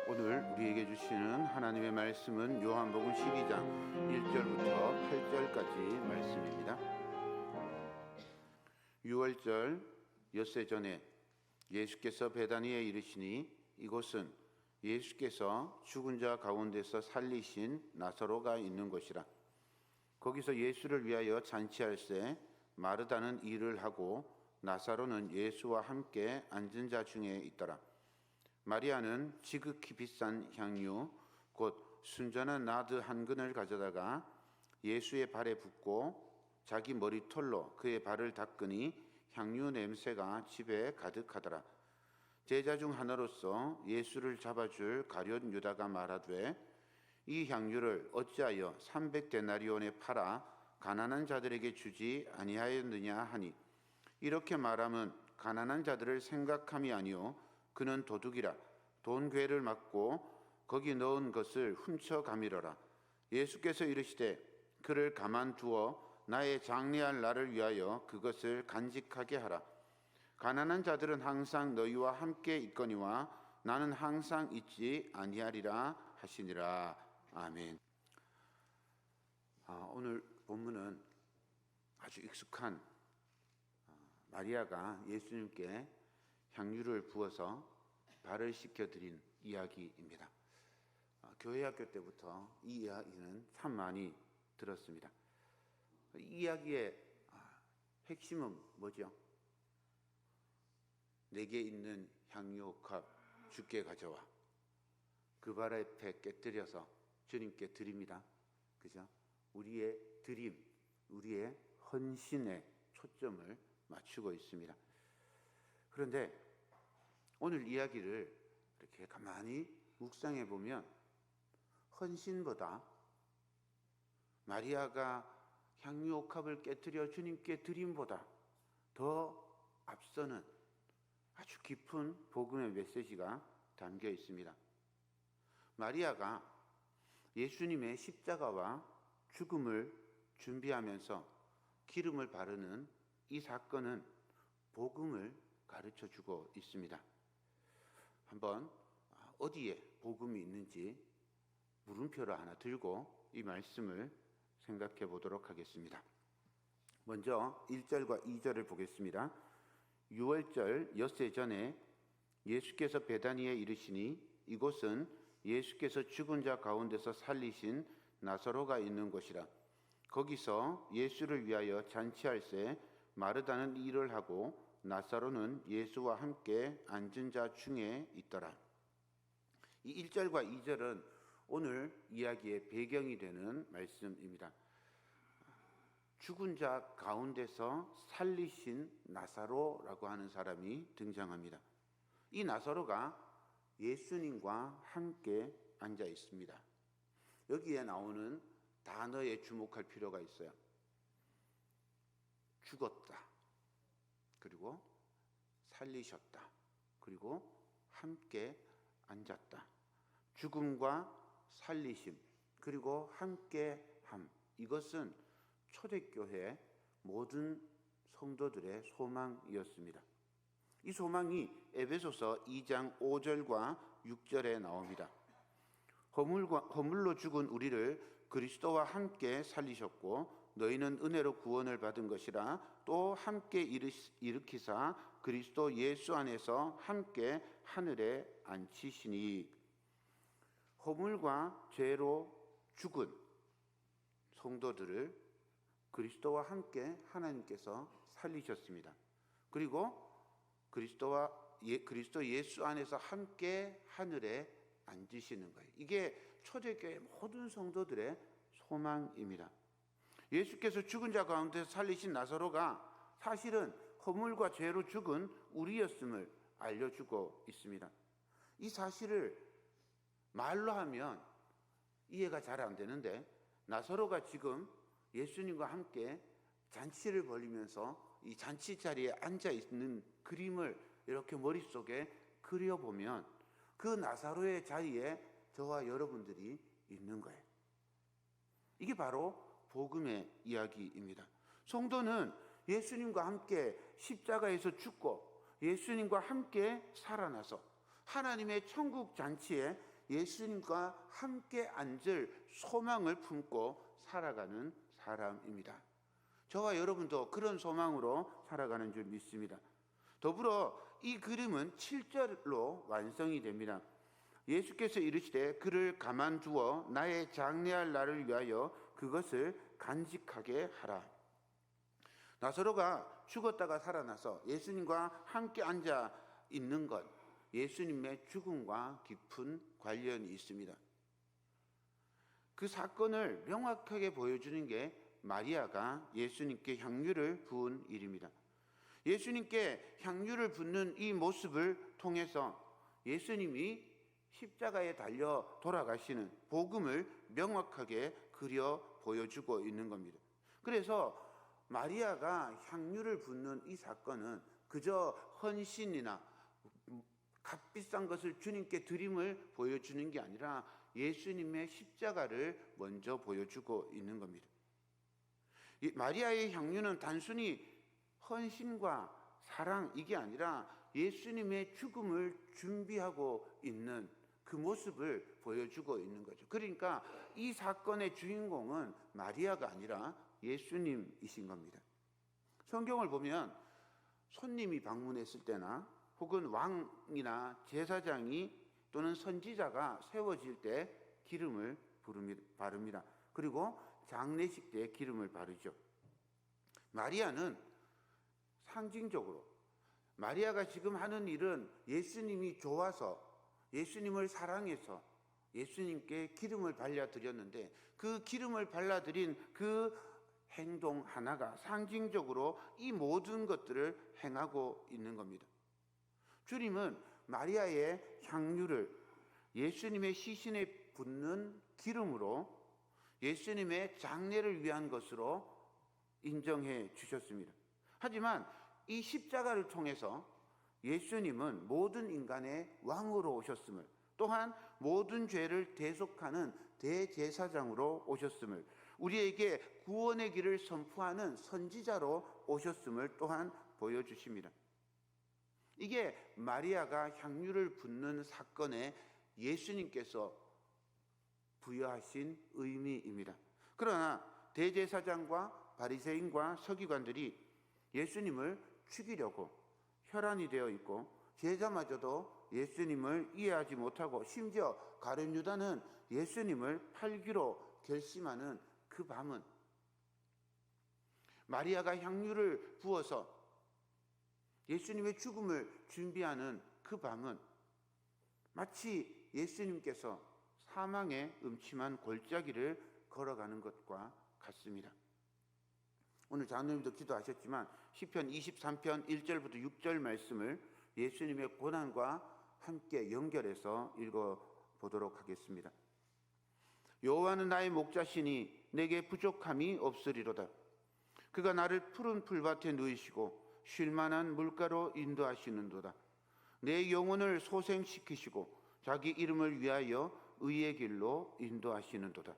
오늘 우리에게 주시는 하나님의 말씀은 요한복음 12장 1절부터 8절까지 말씀입니다. 유월절 엿새 전에 예수께서 베다니에 이르시니 이곳은 예수께서 죽은 자 가운데서 살리신 나사로가 있는 곳이라. 거기서 예수를 위하여 잔치할새 마르다는 일을 하고 나사로는 예수와 함께 앉은 자 중에 있더라. 마리아는 지극히 비싼 향유 곧 순전한 나드 한 근을 가져다가 예수의 발에 붓고 자기 머리털로 그의 발을 닦으니 향유 냄새가 집에 가득하더라. 제자 중 하나로서 예수를 잡아줄 가룟 유다가 말하되 이 향유를 어찌하여 300데나리온에 팔아 가난한 자들에게 주지 아니하였느냐 하니, 이렇게 말함은 가난한 자들을 생각함이 아니요 그는 도둑이라 돈 괴를 막고 거기 넣은 것을 훔쳐 가밀어라. 예수께서 이르시되 그를 가만두어 나의 장례할 날을 위하여 그것을 간직하게 하라. 가난한 자들은 항상 너희와 함께 있거니와 나는 항상 있지 아니하리라 하시니라. 아멘. 오늘 본문은 아주 익숙한 마리아가 예수님께 향유를 부어서 발을 씻겨드린 이야기입니다. 교회 학교 때부터 이 이야기는 참 많이 들었습니다. 이 이야기의 핵심은 뭐죠? 내게 있는 향유컵 주께 가져와 그 발 앞에 깨뜨려서 주님께 드립니다. 그죠? 우리의 드림, 우리의 헌신에 초점을 맞추고 있습니다. 그런데 오늘 이야기를 이렇게 가만히 묵상해 보면 헌신보다 마리아가 향유옥합을 깨뜨려 주님께 드림보다 더 앞서는 아주 깊은 복음의 메시지가 담겨 있습니다. 마리아가 예수님의 십자가와 죽음을 준비하면서 기름을 바르는 이 사건은 복음을 가르쳐 주고 있습니다. 한번 어디에 복음이 있는지 물음표를 하나 들고 이 말씀을 생각해 보도록 하겠습니다. 먼저 1절과 2절을 보겠습니다. 유월절 엿새 전에 예수께서 베다니에 이르시니 이곳은 예수께서 죽은 자 가운데서 살리신 나사로가 있는 곳이라. 거기서 예수를 위하여 잔치할새 마르다는 일을 하고 나사로는 예수와 함께 앉은 자 중에 있더라. 이 1절과 2절은 오늘 이야기의 배경이 되는 말씀입니다. 죽은 자 가운데서 살리신 나사로라고 하는 사람이 등장합니다. 이 나사로가 예수님과 함께 앉아 있습니다. 여기에 나오는 단어에 주목할 필요가 있어요. 죽었다. 그리고 살리셨다. 그리고 함께 앉았다. 죽음과 살리심, 그리고 함께함. 이것은 초대교회 모든 성도들의 소망이었습니다. 이 소망이 에베소서 2장 5절과 6절에 나옵니다. 허물로 죽은 우리를 그리스도와 함께 살리셨고 너희는 은혜로 구원을 받은 것이라. 또 함께 일으키사 그리스도 예수 안에서 함께 하늘에 앉히시니. 허물과 죄로 죽은 성도들을 그리스도와 함께 하나님께서 살리셨습니다. 그리고 그리스도 예수 안에서 함께 하늘에 앉으시는 거예요. 이게 초대교회 모든 성도들의 소망입니다. 예수께서 죽은 자 가운데 살리신 나사로가 사실은 허물과 죄로 죽은 우리였음을 알려주고 있습니다. 이 사실을 말로 하면 이해가 잘 안 되는데, 나사로가 지금 예수님과 함께 잔치를 벌이면서 이 잔치 자리에 앉아 있는 그림을 이렇게 머릿속에 그려보면 그 나사로의 자리에 저와 여러분들이 있는 거예요. 이게 바로 복음의 이야기입니다. 성도는 예수님과 함께 십자가에서 죽고 예수님과 함께 살아나서 하나님의 천국 잔치에 예수님과 함께 앉을 소망을 품고 살아가는 사람입니다. 저와 여러분도 그런 소망으로 살아가는 줄 믿습니다. 더불어 이 그림은 7절로 완성이 됩니다. 예수께서 이르시되 그를 가만두어 나의 장래할 날을 위하여 그것을 간직하게 하라. 나사로가 죽었다가 살아나서 예수님과 함께 앉아 있는 것, 예수님의 죽음과 깊은 관련이 있습니다. 그 사건을 명확하게 보여주는 게 마리아가 예수님께 향유를 부은 일입니다. 예수님께 향유를 붓는 이 모습을 통해서 예수님이 십자가에 달려 돌아가시는 복음을 명확하게 그려 보여주고 있는 겁니다. 그래서 마리아가 향유를 붓는 이 사건은 그저 헌신이나 값비싼 것을 주님께 드림을 보여주는 게 아니라 예수님의 십자가를 먼저 보여주고 있는 겁니다. 이 마리아의 향유는 단순히 헌신과 사랑 이게 아니라 예수님의 죽음을 준비하고 있는 그 모습을 보여주고 있는 거죠. 그러니까 이 사건의 주인공은 마리아가 아니라 예수님이신 겁니다. 성경을 보면 손님이 방문했을 때나 혹은 왕이나 제사장이 또는 선지자가 세워질 때 기름을 바릅니다. 그리고 장례식 때 기름을 바르죠. 마리아는 상징적으로 마리아가 지금 하는 일은 예수님이 좋아서 예수님을 사랑해서 예수님께 기름을 발라드렸는데 그 기름을 발라드린 그 행동 하나가 상징적으로 이 모든 것들을 행하고 있는 겁니다. 주님은 마리아의 향유를 예수님의 시신에 붓는 기름으로 예수님의 장례를 위한 것으로 인정해 주셨습니다. 하지만 이 십자가를 통해서 예수님은 모든 인간의 왕으로 오셨음을, 또한 모든 죄를 대속하는 대제사장으로 오셨음을, 우리에게 구원의 길을 선포하는 선지자로 오셨음을 또한 보여주십니다. 이게 마리아가 향유를 붓는 사건에 예수님께서 부여하신 의미입니다. 그러나 대제사장과 바리새인과 서기관들이 예수님을 죽이려고 혈안이 되어 있고 제자마저도 예수님을 이해하지 못하고 심지어 가룟 유다는 예수님을 팔기로 결심하는 그 밤은 마리아가 향유를 부어서 예수님의 죽음을 준비하는 그 밤은 마치 예수님께서 사망의 음침한 골짜기를 걸어가는 것과 같습니다. 오늘 장로님도 기도하셨지만 시편 23편 1절부터 6절 말씀을 예수님의 고난과 함께 연결해서 읽어보도록 하겠습니다. 여호와는 나의 목자시니 내게 부족함이 없으리로다. 그가 나를 푸른 풀밭에 누이시고 쉴만한 물가로 인도하시는도다. 내 영혼을 소생시키시고 자기 이름을 위하여 의의 길로 인도하시는도다.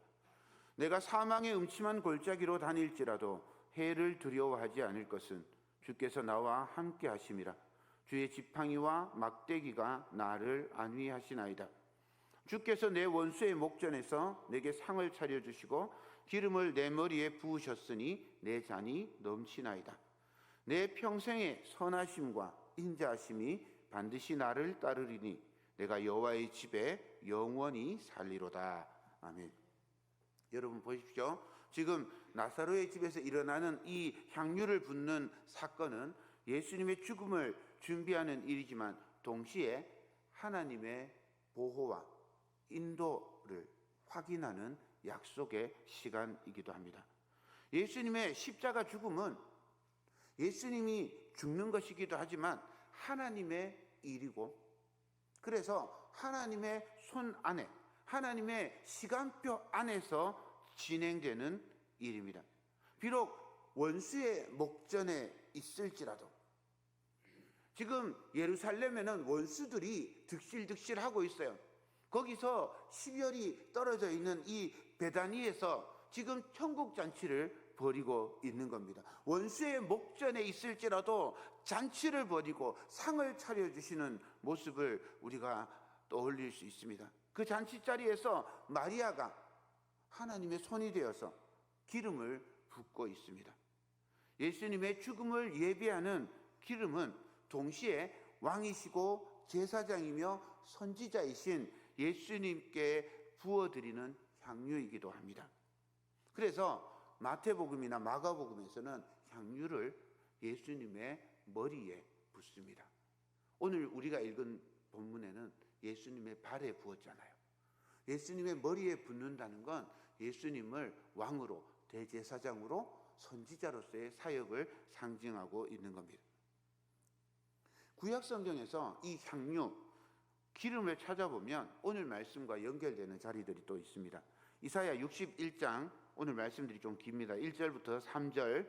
내가 사망의 음침한 골짜기로 다닐지라도 해를 두려워하지 않을 것은 주께서 나와 함께 하심이라. 주의 지팡이와 막대기가 나를 안위하시나이다. 주께서 내 원수의 목전에서 내게 상을 차려주시고 기름을 내 머리에 부으셨으니 내 잔이 넘치나이다. 내 평생의 선하심과 인자하심이 반드시 나를 따르리니 내가 여호와의 집에 영원히 살리로다. 아멘. 여러분 보십시오. 지금 나사로의 집에서 일어나는 이 향유를 붓는 사건은 예수님의 죽음을 준비하는 일이지만 동시에 하나님의 보호와 인도를 확인하는 약속의 시간이기도 합니다. 예수님의 십자가 죽음은 예수님이 죽는 것이기도 하지만 하나님의 일이고, 그래서 하나님의 손 안에, 하나님의 시간표 안에서 진행되는 일입니다. 비록 원수의 목전에 있을지라도, 지금 예루살렘에는 원수들이 득실득실하고 있어요. 거기서 십열이 떨어져 있는 이 베다니에서 지금 천국잔치를 벌이고 있는 겁니다. 원수의 목전에 있을지라도 잔치를 벌이고 상을 차려주시는 모습을 우리가 떠올릴 수 있습니다. 그 잔치자리에서 마리아가 하나님의 손이 되어서 기름을 붓고 있습니다. 예수님의 죽음을 예비하는 기름은 동시에 왕이시고 제사장이며 선지자이신 예수님께 부어드리는 향유이기도 합니다. 그래서 마태복음이나 마가복음에서는 향유를 예수님의 머리에 붓습니다. 오늘 우리가 읽은 본문에는 예수님의 발에 부었잖아요. 예수님의 머리에 붓는다는 건 예수님을 왕으로, 대제사장으로, 선지자로서의 사역을 상징하고 있는 겁니다. 구약 성경에서 이 향유, 기름을 찾아보면 오늘 말씀과 연결되는 자리들이 또 있습니다. 이사야 61장, 오늘 말씀들이 좀 깁니다. 1절부터 3절.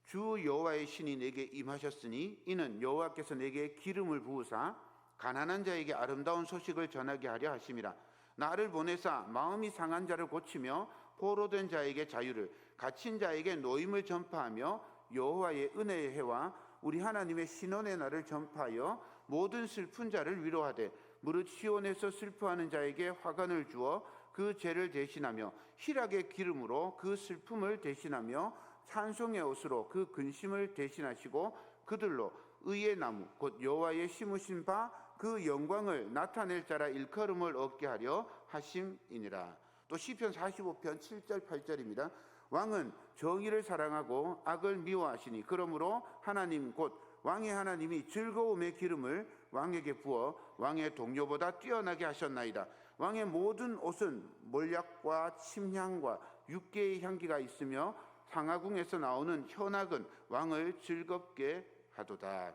주 여호와의 신이 내게 임하셨으니 이는 여호와께서 내게 기름을 부으사 가난한 자에게 아름다운 소식을 전하게 하려 하심이라. 나를 보내사 마음이 상한 자를 고치며 포로된 자에게 자유를, 갇힌 자에게 노임을 전파하며 여호와의 은혜의 해와 우리 하나님의 신원의 날을 전파하여 모든 슬픈 자를 위로하되 무릇 시온에서 슬퍼하는 자에게 화관을 주어 그 죄를 대신하며 희락의 기름으로 그 슬픔을 대신하며 찬송의 옷으로 그 근심을 대신하시고 그들로 의의 나무 곧 여호와의 심으신 바 그 영광을 나타낼 자라 일컬음을 얻게 하려 하심이니라. 또 시편 45편 7절 8절입니다. 왕은 정의를 사랑하고 악을 미워하시니 그러므로 하나님 곧 왕의 하나님이 즐거움의 기름을 왕에게 부어 왕의 동료보다 뛰어나게 하셨나이다. 왕의 모든 옷은 몰약과 침향과 육개의 향기가 있으며 상하궁에서 나오는 현악은 왕을 즐겁게 하도다.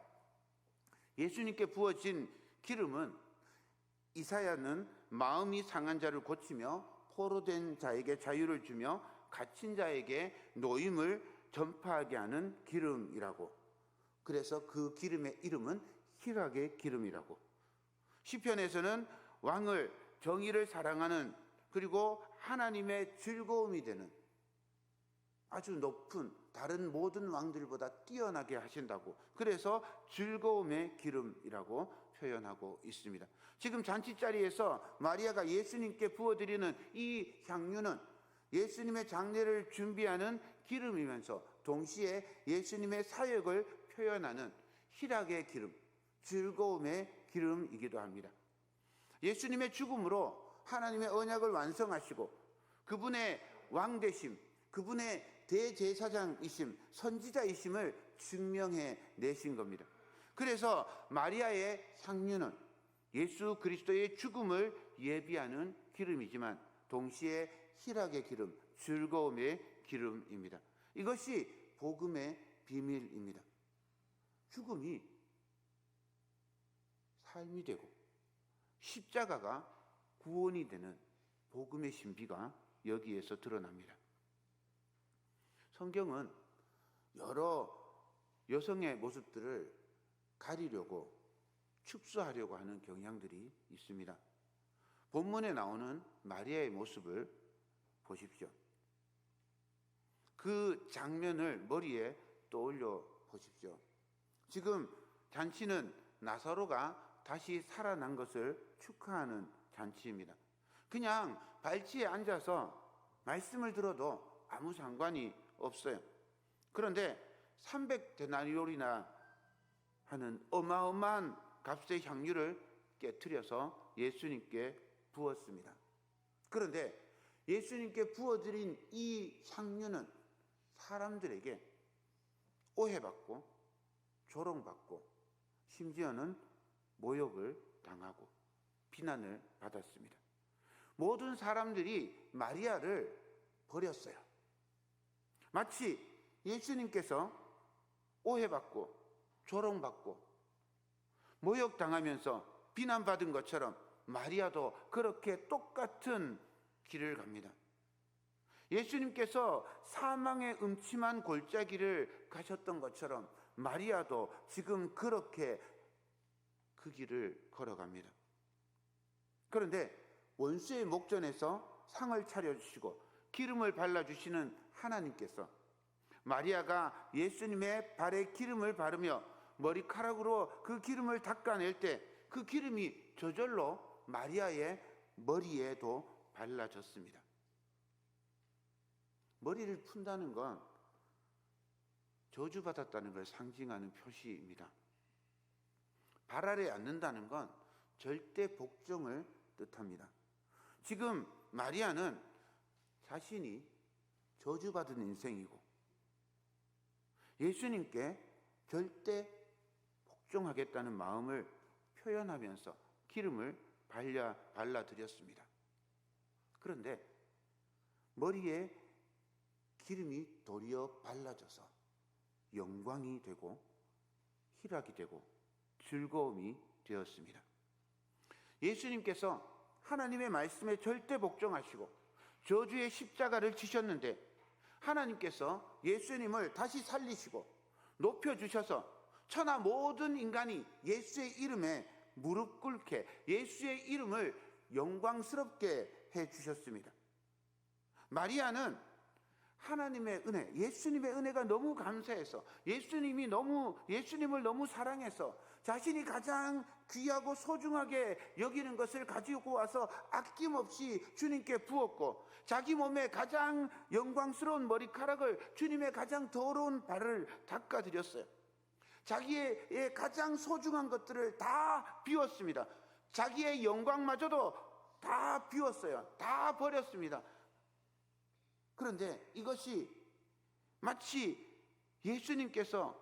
예수님께 부어진 기름은 이사야는 마음이 상한 자를 고치며 포로된 자에게 자유를 주며 갇힌 자에게 노임을 전파하게 하는 기름이라고, 그래서 그 기름의 이름은 희락의 기름이라고, 시편에서는 왕을, 정의를 사랑하는, 그리고 하나님의 즐거움이 되는 아주 높은 다른 모든 왕들보다 뛰어나게 하신다고, 그래서 즐거움의 기름이라고 표현하고 있습니다. 지금 잔치자리에서 마리아가 예수님께 부어드리는 이 향유는 예수님의 장례를 준비하는 기름이면서 동시에 예수님의 사역을 표현하는 희락의 기름, 즐거움의 기름이기도 합니다. 예수님의 죽음으로 하나님의 언약을 완성하시고 그분의 왕되심, 그분의 대제사장이심, 선지자이심을 증명해 내신 겁니다. 그래서 마리아의 향유는 예수 그리스도의 죽음을 예비하는 기름이지만 동시에 희락의 기름, 즐거움의 기름입니다. 이것이 복음의 비밀입니다. 죽음이 삶이 되고 십자가가 구원이 되는 복음의 신비가 여기에서 드러납니다. 성경은 여러 여성의 모습들을 가리려고 축소하려고 하는 경향들이 있습니다. 본문에 나오는 마리아의 모습을 보십시오. 그 장면을 머리에 떠올려 보십시오. 지금 잔치는 나사로가 다시 살아난 것을 축하하는 잔치입니다. 그냥 발치에 앉아서 말씀을 들어도 아무 상관이 없어요. 그런데 300데나리온이나 하는 어마어마한 값의 향유를 깨트려서 예수님께 부었습니다. 그런데 예수님께 부어드린 이 향유는 사람들에게 오해받고 조롱받고 심지어는 모욕을 당하고 비난을 받았습니다. 모든 사람들이 마리아를 버렸어요. 마치 예수님께서 오해받고 조롱받고 모욕당하면서 비난받은 것처럼 마리아도 그렇게 똑같은 길을 갑니다. 예수님께서 사망의 음침한 골짜기를 가셨던 것처럼 마리아도 지금 그렇게 그 길을 걸어갑니다. 그런데 원수의 목전에서 상을 차려주시고 기름을 발라주시는 하나님께서 마리아가 예수님의 발에 기름을 바르며 머리카락으로 그 기름을 닦아낼 때 그 기름이 저절로 마리아의 머리에도 발라졌습니다. 머리를 푼다는 건 저주받았다는 걸 상징하는 표시입니다. 발 아래 앉는다는 건 절대 복종을 뜻합니다. 지금 마리아는 자신이 저주받은 인생이고 예수님께 절대 복종하겠다는 마음을 표현하면서 기름을 발라드렸습니다. 그런데 머리에 기름이 도리어 발라져서 영광이 되고 희락이 되고 즐거움이 되었습니다. 예수님께서 하나님의 말씀에 절대 복종하시고 저주의 십자가를 지셨는데 하나님께서 예수님을 다시 살리시고 높여주셔서 천하 모든 인간이 예수의 이름에 무릎 꿇게 예수의 이름을 영광스럽게 해주셨습니다. 마리아는 하나님의 은혜, 예수님의 은혜가 너무 감사해서 예수님을 너무 사랑해서 자신이 가장 귀하고 소중하게 여기는 것을 가지고 와서 아낌없이 주님께 부었고 자기 몸에 가장 영광스러운 머리카락을 주님의 가장 더러운 발을 닦아드렸어요. 자기의 가장 소중한 것들을 다 비웠습니다. 자기의 영광마저도 다 비웠어요. 다 버렸습니다. 그런데 이것이 마치 예수님께서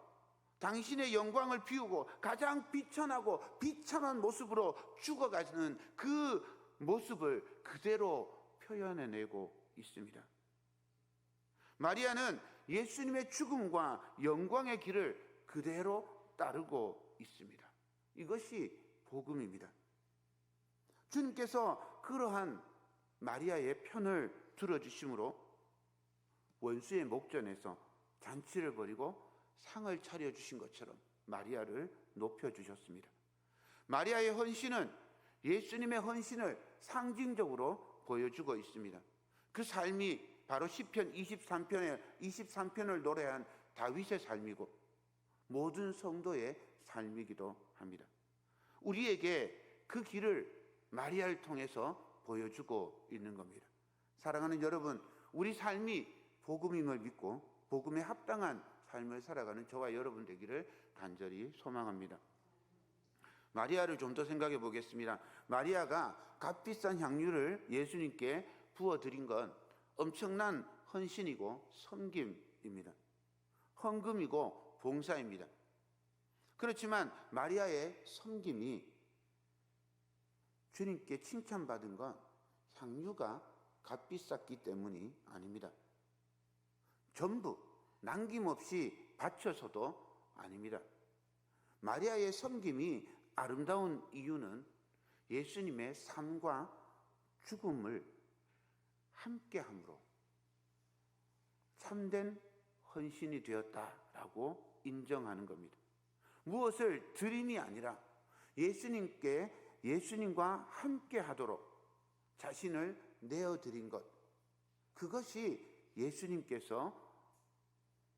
당신의 영광을 비우고 가장 비천하고 비참한 모습으로 죽어가는 그 모습을 그대로 표현해내고 있습니다. 마리아는 예수님의 죽음과 영광의 길을 그대로 따르고 있습니다. 이것이 복음입니다. 주님께서 그러한 마리아의 편을 들어주심으로 원수의 목전에서 잔치를 벌이고 상을 차려주신 것처럼 마리아를 높여주셨습니다. 마리아의 헌신은 예수님의 헌신을 상징적으로 보여주고 있습니다. 그 삶이 바로 시편 23편을 노래한 다윗의 삶이고 모든 성도의 삶이기도 합니다. 우리에게 그 길을 마리아를 통해서 보여주고 있는 겁니다. 사랑하는 여러분, 우리 삶이 복음임을 믿고 복음에 합당한 삶을 살아가는 저와 여러분 되기를 간절히 소망합니다. 마리아를 좀 더 생각해 보겠습니다. 마리아가 값비싼 향유를 예수님께 부어드린 건 엄청난 헌신이고 섬김입니다. 헌금이고 봉사입니다. 그렇지만 마리아의 섬김이 주님께 칭찬받은 건 향유가 값비쌌기 때문이 아닙니다. 전부 남김없이 바쳐서도 아닙니다. 마리아의 섬김이 아름다운 이유는 예수님의 삶과 죽음을 함께함으로 참된 헌신이 되었다라고 인정하는 겁니다. 무엇을 드림이 아니라 예수님과 함께하도록 자신을 내어드린 것, 그것이 예수님께서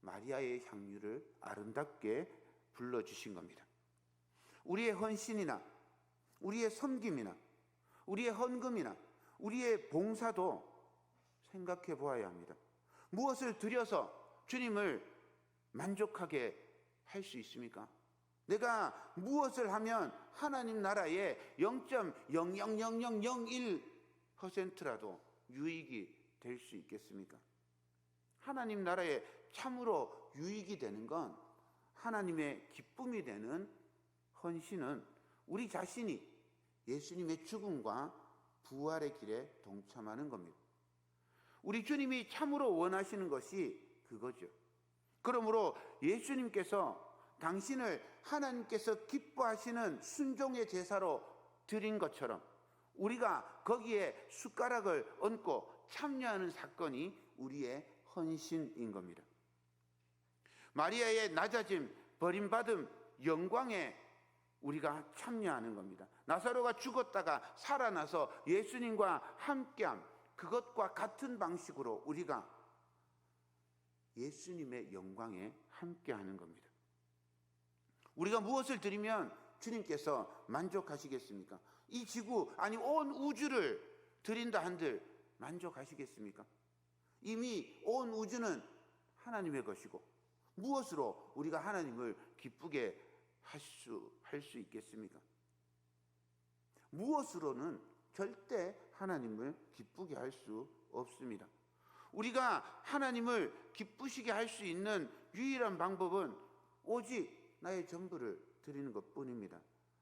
마리아의 향유를 아름답게 불러주신 겁니다. 우리의 헌신이나 우리의 섬김이나 우리의 헌금이나 우리의 봉사도 생각해 보아야 합니다. 무엇을 드려서 주님을 만족하게 할 수 있습니까? 내가 무엇을 하면 하나님 나라의 0.00001%라도 유익이 될 수 있겠습니까? 하나님 나라에 참으로 유익이 되는 건 하나님의 기쁨이 되는 헌신은 우리 자신이 예수님의 죽음과 부활의 길에 동참하는 겁니다. 우리 주님이 참으로 원하시는 것이 그거죠. 그러므로 예수님께서 당신을 하나님께서 기뻐하시는 순종의 제사로 드린 것처럼 우리가 거기에 숟가락을 얹고 참여하는 사건이 우리의 헌신인 겁니다. 마리아의 낮아짐, 버림받음, 영광에 우리가 참여하는 겁니다. 나사로가 죽었다가 살아나서 예수님과 함께함, 그것과 같은 방식으로 우리가 예수님의 영광에 함께하는 겁니다. 우리가 무엇을 드리면 주님께서 만족하시겠습니까? 이 지구, 아니 온 우주를 드린다 한들 만족하시겠습니까? 이미 온 우주는 하나님의 것이고 무엇으로 우리가 하나님을 기쁘게 할 수 있겠습니까? 무엇으로는 절대 하나님을 기쁘게 할 수 없습니다. 우리가 하나님을 기쁘시게 할 수 있는 유일한 방법은 오직 나의 전부를 드리는 것뿐입니다.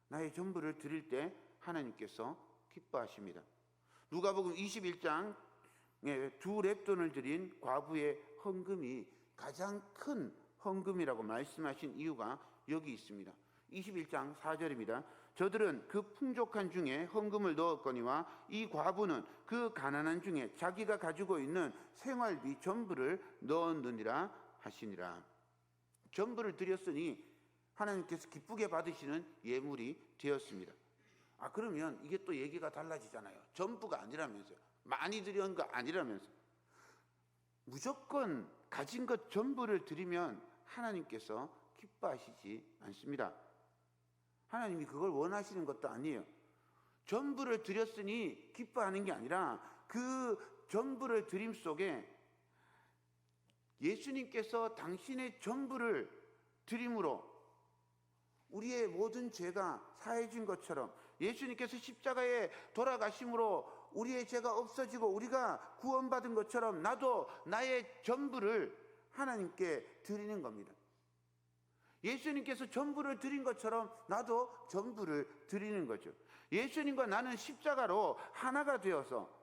나의 전부를 드릴 때 하나님께서 기뻐하십니다. 누가복음 21장에 두 렙돈을 드린 과부의 헌금이 가장 큰 헌금이라고 말씀하신 이유가 여기 있습니다. 21장 4절입니다. 저들은 그 풍족한 중에 헌금을 넣었거니와 이 과부는 그 가난한 중에 자기가 가지고 있는 생활비 전부를 넣었느니라 하시니라. 전부를 드렸으니 하나님께서 기쁘게 받으시는 예물이 되었습니다. 그러면 이게 또 얘기가 달라지잖아요. 전부가 아니라면서요. 많이 드린 거 아니라면서. 무조건 가진 것 전부를 드리면 하나님께서 기뻐하시지 않습니다. 하나님이 그걸 원하시는 것도 아니에요. 전부를 드렸으니 기뻐하는 게 아니라 그 전부를 드림 속에 예수님께서 당신의 전부를 드림으로 우리의 모든 죄가 사해진 것처럼 예수님께서 십자가에 돌아가심으로 우리의 죄가 없어지고 우리가 구원받은 것처럼 나도 나의 전부를 하나님께 드리는 겁니다. 예수님께서 전부를 드린 것처럼 나도 전부를 드리는 거죠. 예수님과 나는 십자가로 하나가 되어서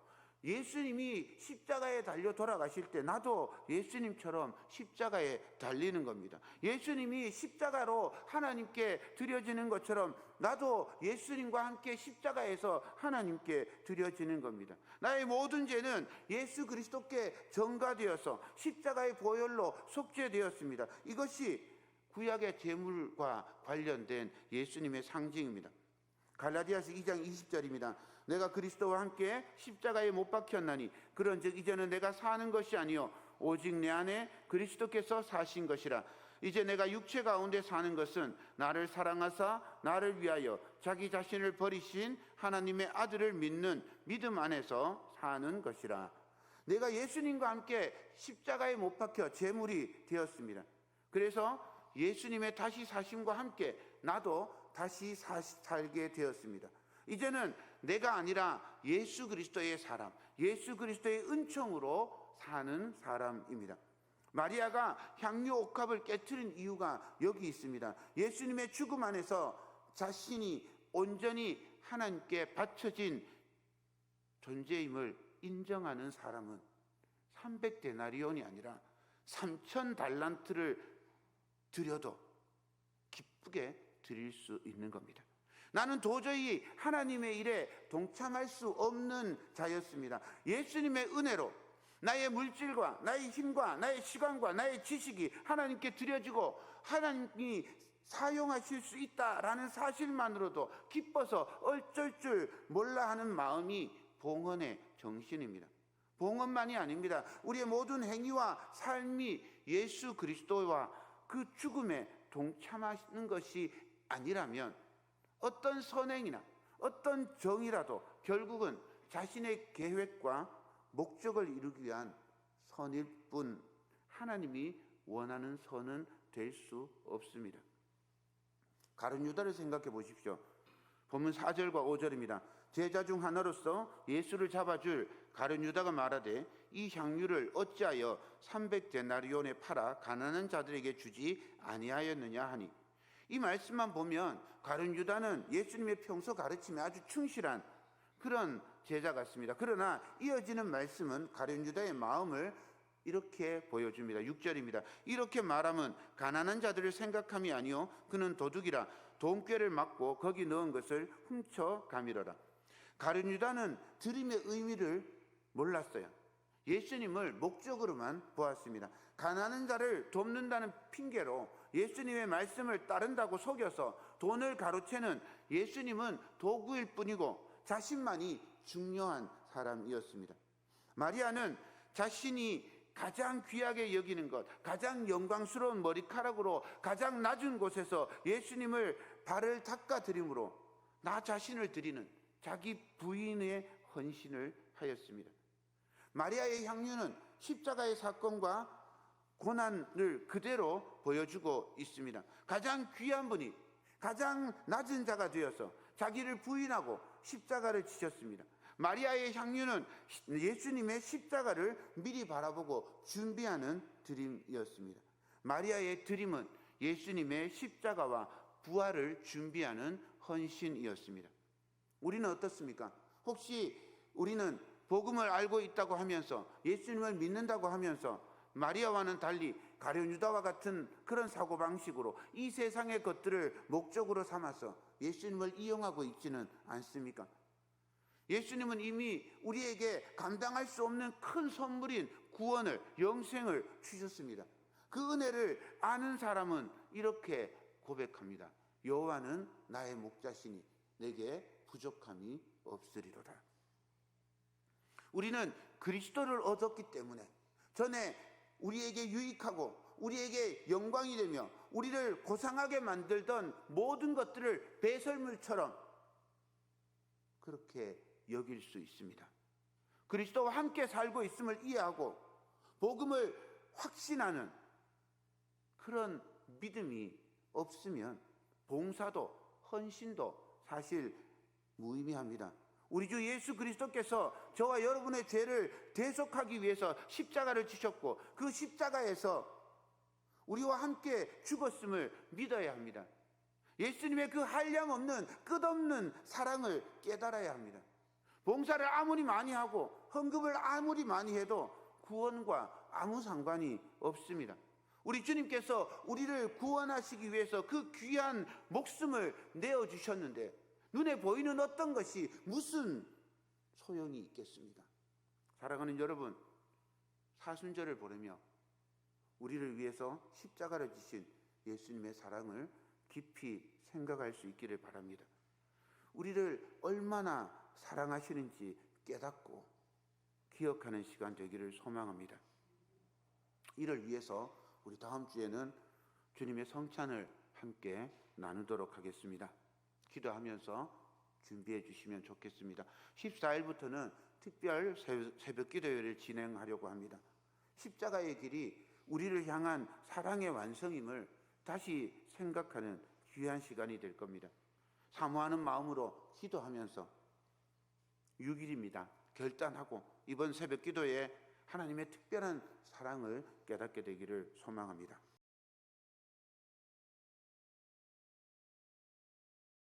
예수님이 십자가에 달려 돌아가실 때 나도 예수님처럼 십자가에 달리는 겁니다. 예수님이 십자가로 하나님께 드려지는 것처럼 나도 예수님과 함께 십자가에서 하나님께 드려지는 겁니다. 나의 모든 죄는 예수 그리스도께 전가되어서 십자가의 보혈로 속죄되었습니다. 이것이 구약의 제물과 관련된 예수님의 상징입니다. 갈라디아서 2장 20절입니다. 내가 그리스도와 함께 십자가에 못 박혔나니 그런즉 이제는 내가 사는 것이 아니요 오직 내 안에 그리스도께서 사신 것이라. 이제 내가 육체 가운데 사는 것은 나를 사랑하사 나를 위하여 자기 자신을 버리신 하나님의 아들을 믿는 믿음 안에서 사는 것이라. 내가 예수님과 함께 십자가에 못 박혀 제물이 되었습니다. 그래서 예수님의 다시 사심과 함께 나도 다시 살게 되었습니다. 이제는 내가 아니라 예수 그리스도의 사람, 예수 그리스도의 은총으로 사는 사람입니다. 마리아가 향유 옥합을 깨트린 이유가 여기 있습니다. 예수님의 죽음 안에서 자신이 온전히 하나님께 바쳐진 존재임을 인정하는 사람은 300데나리온이 아니라 3,000달란트를 드려도 기쁘게 드릴 수 있는 겁니다. 나는 도저히 하나님의 일에 동참할 수 없는 자였습니다. 예수님의 은혜로 나의 물질과 나의 힘과 나의 시간과 나의 지식이 하나님께 드려지고 하나님이 사용하실 수 있다라는 사실만으로도 기뻐서 어쩔 줄 몰라 하는 마음이 봉헌의 정신입니다. 봉헌만이 아닙니다. 우리의 모든 행위와 삶이 예수 그리스도와 그 죽음에 동참하시는 것이 아니라면 어떤 선행이나 어떤 정이라도 결국은 자신의 계획과 목적을 이루기 위한 선일 뿐 하나님이 원하는 선은 될 수 없습니다. 가룟 유다를 생각해 보십시오. 본문 4절과 5절입니다. 제자 중 하나로서 예수를 잡아줄 가룟 유다가 말하되 이 향유를 어찌하여 300데나리온에 팔아 가난한 자들에게 주지 아니하였느냐 하니, 이 말씀만 보면 가룟 유다는 예수님의 평소 가르침에 아주 충실한 그런 제자 같습니다. 그러나 이어지는 말씀은 가룟 유다의 마음을 이렇게 보여줍니다. 6절입니다. 이렇게 말하면 가난한 자들을 생각함이 아니요 그는 도둑이라 돈꾀를 맞고 거기 넣은 것을 훔쳐 가미러라. 가룟 유다는 드림의 의미를 몰랐어요. 예수님을 목적으로만 보았습니다. 가난한 자를 돕는다는 핑계로 예수님의 말씀을 따른다고 속여서 돈을 가로채는 예수님은 도구일 뿐이고 자신만이 중요한 사람이었습니다. 마리아는 자신이 가장 귀하게 여기는 것, 가장 영광스러운 머리카락으로 가장 낮은 곳에서 예수님을 발을 닦아 드림으로 나 자신을 드리는 자기 부인의 헌신을 하였습니다. 마리아의 향유는 십자가의 사건과 고난을 그대로 보여주고 있습니다. 가장 귀한 분이 가장 낮은 자가 되어서 자기를 부인하고 십자가를 지셨습니다. 마리아의 향유는 예수님의 십자가를 미리 바라보고 준비하는 드림이었습니다. 마리아의 드림은 예수님의 십자가와 부활을 준비하는 헌신이었습니다. 우리는 어떻습니까? 혹시 우리는 복음을 알고 있다고 하면서 예수님을 믿는다고 하면서 마리아와는 달리 가룟유다와 같은 그런 사고방식으로 이 세상의 것들을 목적으로 삼아서 예수님을 이용하고 있지는 않습니까? 예수님은 이미 우리에게 감당할 수 없는 큰 선물인 구원을, 영생을 주셨습니다. 그 은혜를 아는 사람은 이렇게 고백합니다. 여호와는 나의 목자시니 내게 부족함이 없으리로다. 우리는 그리스도를 얻었기 때문에 전에 우리에게 유익하고 우리에게 영광이 되며 우리를 고상하게 만들던 모든 것들을 배설물처럼 그렇게 여길 수 있습니다. 그리스도와 함께 살고 있음을 이해하고 복음을 확신하는 그런 믿음이 없으면 봉사도 헌신도 사실 무의미합니다. 우리 주 예수 그리스도께서 저와 여러분의 죄를 대속하기 위해서 십자가를 지셨고 그 십자가에서 우리와 함께 죽었음을 믿어야 합니다. 예수님의 그 한량없는 끝없는 사랑을 깨달아야 합니다. 봉사를 아무리 많이 하고 헌금을 아무리 많이 해도 구원과 아무 상관이 없습니다. 우리 주님께서 우리를 구원하시기 위해서 그 귀한 목숨을 내어주셨는데 눈에 보이는 어떤 것이 무슨 소용이 있겠습니까? 사랑하는 여러분, 사순절을 보내며 우리를 위해서 십자가를 지신 예수님의 사랑을 깊이 생각할 수 있기를 바랍니다. 우리를 얼마나 사랑하시는지 깨닫고 기억하는 시간 되기를 소망합니다. 이를 위해서 우리 다음 주에는 주님의 성찬을 함께 나누도록 하겠습니다. 기도하면서 준비해 주시면 좋겠습니다. 14일부터는 특별 새벽 기도회를 진행하려고 합니다. 십자가의 길이 우리를 향한 사랑의 완성임을 다시 생각하는 귀한 시간이 될 겁니다. 사모하는 마음으로 기도하면서 6일입니다. 결단하고 이번 새벽 기도에 하나님의 특별한 사랑을 깨닫게 되기를 소망합니다.